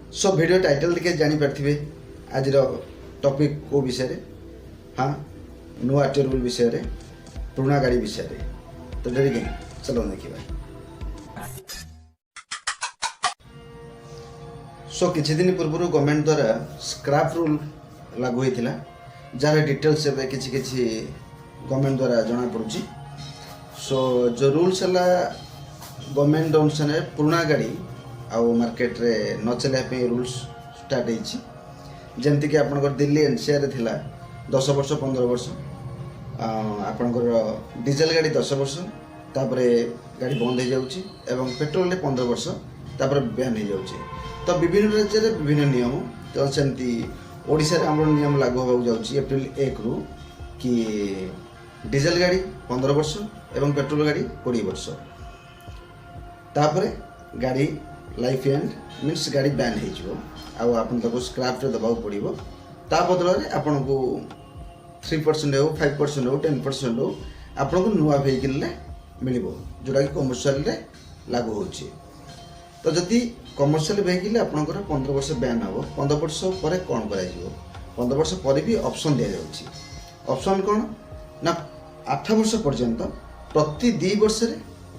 So video title देखिए जानीपारे आज topic को विषय हाँ नुआ रूल विषय पुराना गाड़ी विषय तो डेरी कहीं चलो देखा। सो किछि दिन पूर्व गवर्नमेंट द्वारा स्क्रैप रूल लागू होता जार डिटेल्स किछि किछि गवर्नमेंट द्वारा जना पड़ुछि। सो जो रूल्स है गवर्नमेंट अनुसार पुराना गाड़ी आउ मार्केट रे न चलने रूल्स स्टार्ट होती जमती कि आपंकर दिल्ली एनसीआर थिला 10 वर्ष 15 वर्ष आपंकर डीजेल गाड़ी 10 वर्ष तापर गाड़ी बंद हो जाउछि एवं पेट्रोल 15 वर्ष तापर बैन हो जाउछि। तो विभिन्न राज्य में विभिन्न नियम तो सेमती ओडिशा आम नियम लागू होगा जाउछि एप्रिल 1 रु कि डीजेल गाड़ी 15 वर्ष एवं पेट्रोल गाड़ी 20 वर्ष तापर गाड़ी लाइफ एंड मीन्स गाड़ी बैन हो आपको स्क्रैप दबा पड़ो ता बदल में आपन को 3% हो 5% हो 10% हो आपन को नुआ व्हीकल मिल जोटा कि कमर्शियल लागू होची। तो जदि कमर्शियल व्हीकल आपंकर 15 वर्ष बैन हम 15 वर्ष पर कौन कर 15 वर्ष पर भी ऑप्शन दि जाउछि। ऑप्शन कौन ना 8 वर्ष पर्यंत प्रति 2 वर्ष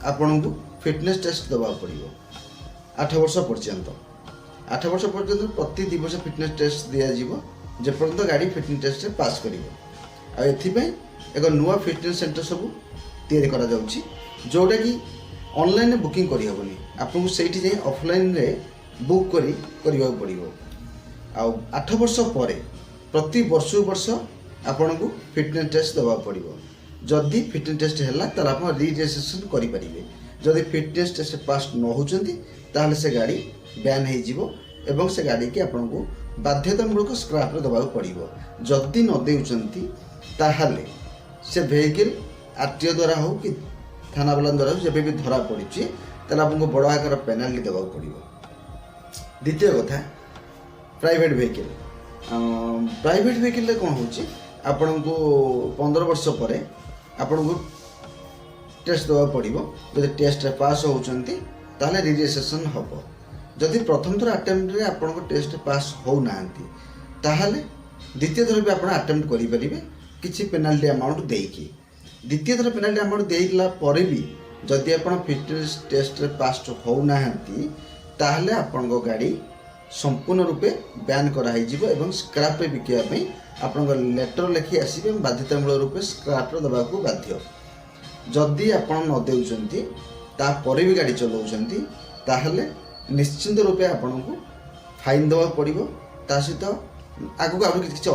आपन को फिटनेस टेस्ट दबा पड़ो 8 वर्ष पर्यंत 8 वर्ष पर्यंत प्रति 2 वर्ष फिटनेस टेस्ट दिज्व जेपर्यंत गाड़ी फिटनेस टेस्ट पास कर एक नुआ फिटनेस सेंटर सब तैयारी करा जाउछि जोटा कि ऑनलाइन बुकिंग करि हबनी आपको सेठी जाई ऑफलाइन रे बुक करी करबा पड़िबो। आ 8 वर्ष पर प्रति वर्ष आपन को फिटनेस टेस्ट दबा पड़िबो। जदि फिटनेस टेस्ट हैला त आप री-रजिस्ट्रेशन करि परिबे। जदि फिटनेस टेस्ट पास न होचंती ताहले से गाड़ी बैन हो जीवो एवं से गाड़ी के आपन को बाध्यतामूलक स्क्रैप रे दबा पड़िबो। जदि न देउचंती ताहले से व्हीकल आरटीओ द्वारा हो कि थाना वाला द्वारा जब भी धरा पड़ी ताहले आपन को बड़ आकार पेनाल्टी दबा पड़िबो। द्वितीय कथा प्राइवेट व्हीकल कौन होची आपन को 15 वर्ष पर आपन को टेस्ट दबा पड़ो। जदि टेस्ट पास होचंती ताहले री-रजिस्ट्रेशन हम। जदि प्रथम थर अटेम्प्ट रे आपन को टेस्ट पास हो नांती ताहले द्वितीय थर भी आपन अटेम्प्ट करि परिबे किछि पेनाल्टी अमाउंट देकी। द्वितीय थर पेनाल्टी अमाउंट देइला पर भी जदि आपन फिटनेस टेस्ट रे पास हो नांती ताहले आपन को गाड़ी संपूर्ण रूपे बैन करा ही जीवो एवं स्क्रैप रे बिकिया पई आपन को लेटर लिखि आसीबे बाध्यतामूलक रूपे स्क्रैप रे दबा को बाध्य। जदि आपन न देउचंती ता पर भी गाड़ी चलाउचंती ताहले निश्चिंत रूपे आपन को फाइन दबा पड़िबो। ता सहित आगु आरो किछि